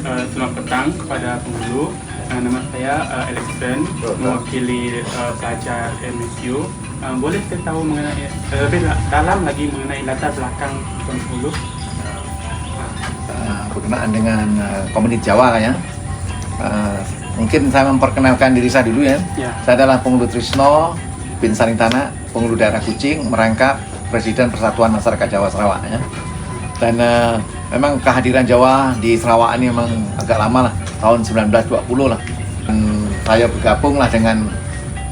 Selamat petang kepada penghulu. Nama saya Alex Ben, mewakili pelajar MSU. Boleh saya tahu mengenai lebih dalam lagi mengenai latar belakang penghulu? Berkenaan dengan komunitas Jawa ya. Mungkin saya memperkenalkan diri saya dulu ya. Saya adalah penghulu Trisno bin Saringtana, penghulu daerah Kucing, merangkap Presiden Persatuan Masyarakat Jawa Sarawak ya. Dan memang kehadiran Jawa di Sarawak ini memang agak lama lah, tahun 1920 lah. Dan saya bergabung lah dengan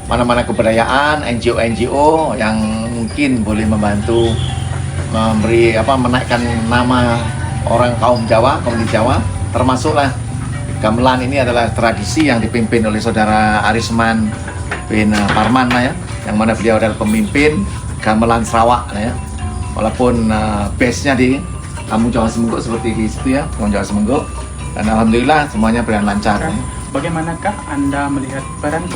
mana-mana kebudayaan, NGO yang mungkin boleh membantu menaikkan nama orang kaum Jawa, komunitas Jawa, termasuklah gamelan ini adalah tradisi yang dipimpin oleh saudara Arisman bin Parman lah ya, yang mana beliau adalah pemimpin gamelan Sarawak lah ya. Walaupun base-nya di Kampung Jawa Semengguk seperti di situ ya, Kampung Jawa Semengguk, dan alhamdulillah semuanya berjalan lancar. Ya. Bagaimanakah Anda melihat peran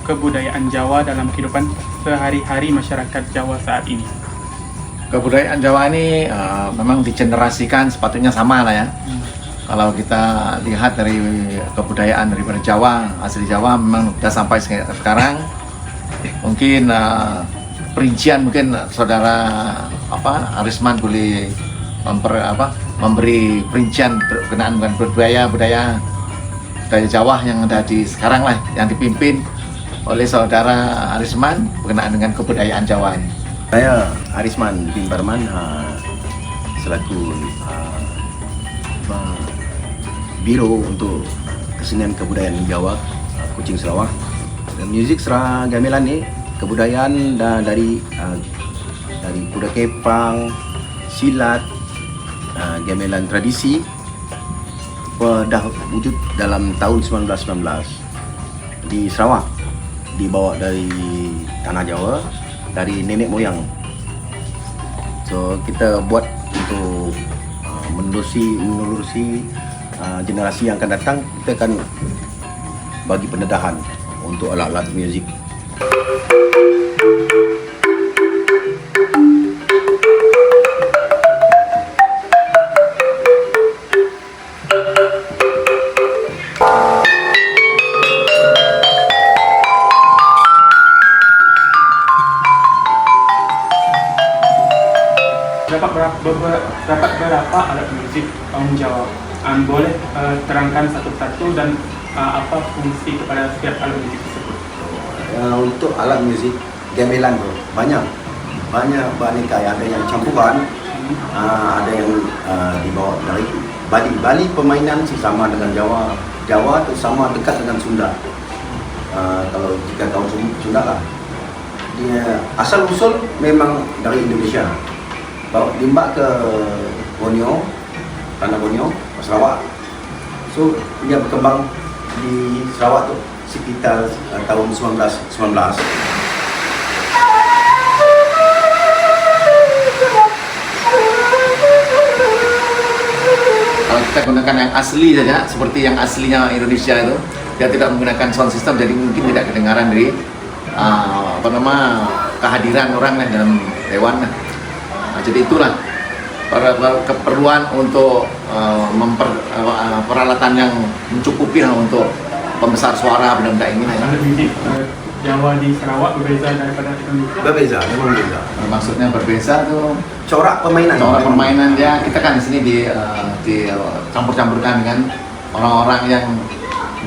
kebudayaan Jawa dalam kehidupan sehari-hari masyarakat Jawa saat ini? Kebudayaan Jawa ini memang digenerasikan sepatutnya sama lah ya. Kalau kita lihat dari kebudayaan daripada Jawa, asli Jawa memang sudah sampai sekarang. Mungkin perincian mungkin saudara Arisman boleh memberi perincian berkenaan dengan budaya Jawa yang ada di sekarang lah, yang dipimpin oleh saudara Arisman berkenaan dengan kebudayaan Jawa ini. Saya Arisman bin Parman selaku Biro untuk Kesenian Kebudayaan Jawa Kucing Sarawak. Dan muzik serah gamelan ni kebudayaan dari kuda kepang, silat, gamelan tradisi dah wujud dalam tahun 1919 di Sarawak, dibawa dari tanah Jawa, dari nenek moyang. So kita buat untuk menerusi generasi yang akan datang. Kita akan bagi pendedahan untuk alat-alat muzik. Dapat berapa alat musik kaum Jawa? Boleh terangkan satu-satu dan apa fungsi kepada setiap alat musik tersebut? Untuk alat musik gamelan bro, banyak beraneka. Ada yang campuran, ada yang dibawa dari Bali permainan sama dengan Jawa itu sama dekat dengan Sunda. Kalau jika kaum Sunda lah, dia asal usul memang dari Indonesia. Bawa limbak ke Borneo, tanah Borneo, Sarawak. So dia berkembang di Sarawak tu sekitar tahun 1919. Kalau kita gunakan yang asli saja, seperti yang aslinya Indonesia itu, dia tidak menggunakan sound system, jadi mungkin tidak kedengaran dari kehadiran orang dalam dewan. Jadi itulah keperluan untuk peralatan yang mencukupi untuk pembesar suara benda-benda ini. Alat musik Jawa di Sarawak berbeza daripada Indonesia? Berbeza, memang berbeza. Maksudnya berbeza tuh Corak permainan dia, kita kan di sini dicampur-campurkan dengan orang-orang yang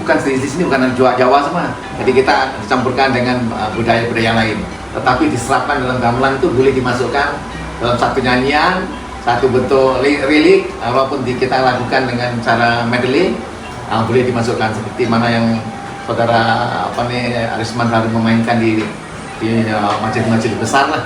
bukan di sini bukan Jawa semua. Jadi kita dicampurkan dengan budaya-budaya lain. Tetapi diserapkan dalam gamelan itu boleh dimasukkan dalam satu nyanyian, satu bentuk lirik, walaupun kita lakukan dengan cara medley, boleh dimasukkan seperti mana yang saudara Arisman harus memainkan di masjid-masjid besar lah.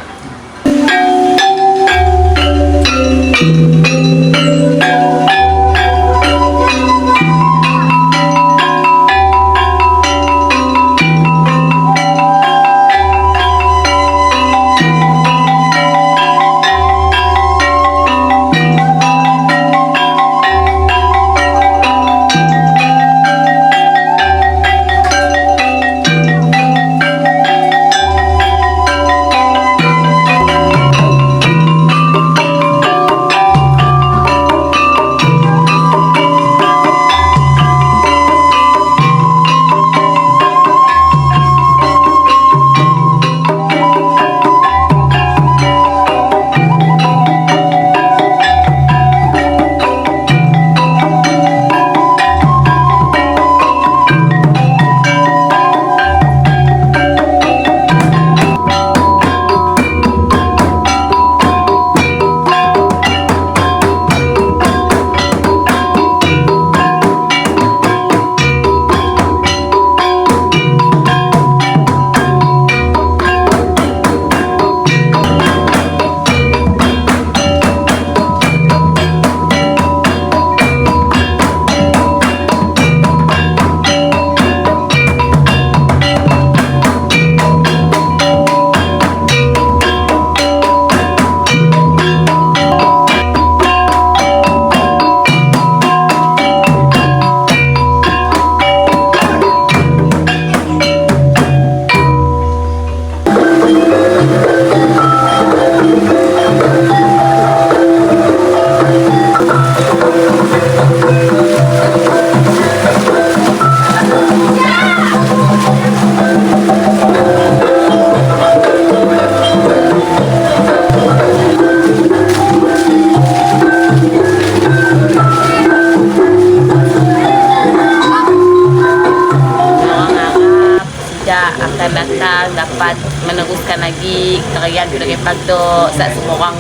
dapat meneruskan lagi tarian Kuda Kepang tu, semua orang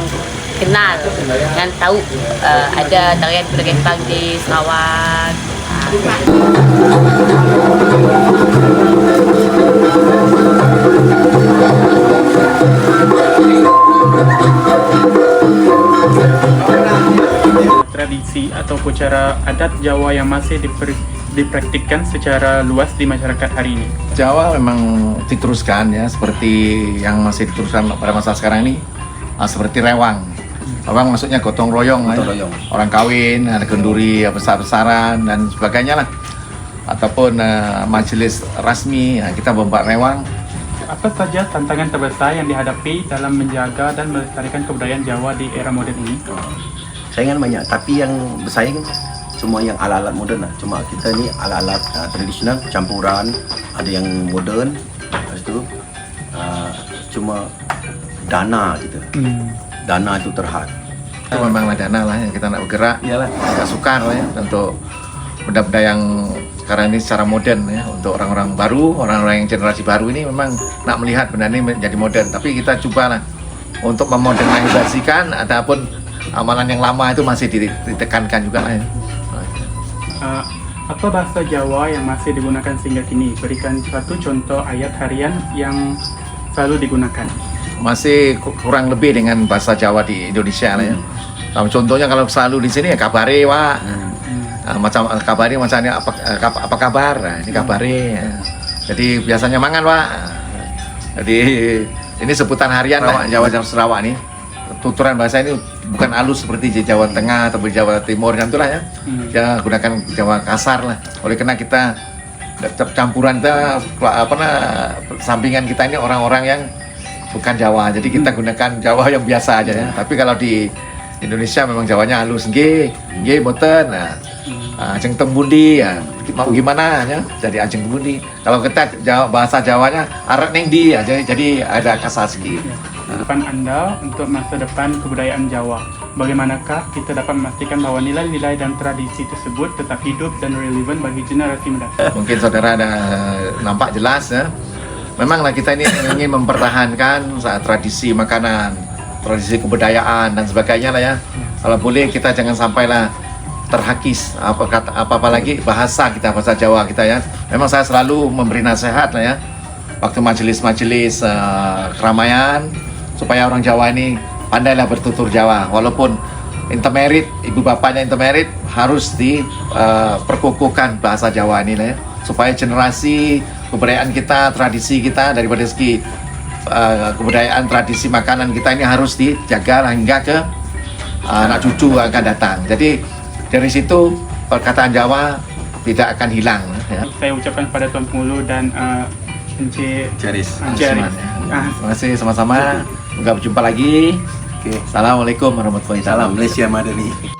kenal dan tahu ada tarian Kuda Kepang di Sarawak. Tradisi ataupun cara adat Jawa yang masih dipraktikkan secara luas di masyarakat hari ini. Jawa memang diteruskan ya, seperti yang masih diteruskan pada masa sekarang ini, seperti rewang. Rewang maksudnya gotong royong, orang kawin, ada kenduri besar-besaran dan sebagainya lah. Ataupun majelis rasmi, kita membuat rewang. Apa saja tantangan terbesar yang dihadapi dalam menjaga dan melestarikan kebudayaan Jawa di era moden ini? Saingan banyak, tapi yang bersaing semua yang alat-alat moden lah. Cuma kita ni alat-alat tradisional campuran, ada yang moden. Lepas tu cuma dana kita. Dana itu terhad. Itu memanglah dana lah yang kita nak bergerak. Iyalah. Agak sukar lah ya untuk benda-benda yang sekarang ini secara modern ya, untuk orang-orang baru, orang-orang yang generasi baru ini memang nak melihat benda ini menjadi modern. Tapi kita cobalah untuk memodernisasikan ataupun amalan yang lama itu masih ditekankan juga lah ya. Apa bahasa Jawa yang masih digunakan sehingga kini? Berikan satu contoh ayat harian yang selalu digunakan. Masih kurang lebih dengan bahasa Jawa di Indonesia lah ya. Contohnya kalau selalu di sini ya kabare wa. Macam kabare macamnya apa kabar? Nah, ini kabare. Ya. Jadi biasanya mangan wa. Jadi ini sebutan harian lah Jawa Sarawak nih. Tuturan bahasa ini bukan halus seperti di Jawa Tengah atau di Jawa Timur kan itulah ya. Ya gunakan Jawa kasar lah. Oleh karena kita campuran kita sampingan kita ini orang-orang yang bukan Jawa. Jadi kita gunakan Jawa yang biasa aja ya. Tapi kalau di Indonesia memang Jawanya halus. Nggih boten. Nah, ajeng tembundi ya. Mau gimana ya? Jadi ajeng tembundi. Kalau kita bahasa Jawanya arek ning ndi ya. Jadi ada kasar sedikit. Harapan Anda untuk masa depan kebudayaan Jawa. Bagaimanakah kita dapat memastikan bahwa nilai-nilai dan tradisi tersebut tetap hidup dan relevan bagi generasi mendatang? Mungkin saudara ada nampak jelas ya. Memanglah kita ini ingin mempertahankan tradisi makanan, tradisi kebudayaan dan sebagainya lah ya. Kalau boleh kita jangan sampailah terhakis apa lagi bahasa kita, bahasa Jawa kita ya. Memang saya selalu memberi nasihat lah ya. Waktu majelis-majelis keramaian supaya orang Jawa ini pandailah bertutur Jawa. Walaupun intermerit, ibu bapaknya intermerit, harus diperkukuhkan bahasa Jawa ini lah ya. Supaya generasi kebudayaan kita, tradisi kita daripada segi kebudayaan, tradisi makanan kita ini harus dijaga hingga ke anak cucu akan datang. Jadi dari situ perkataan Jawa tidak akan hilang ya. Saya ucapkan kepada Tuan Pengulu dan Encik Charis. Charis. Terima kasih sama-sama. Semoga berjumpa lagi. Assalamualaikum warahmatullahi wabarakatuh. Salam Malaysia Madani.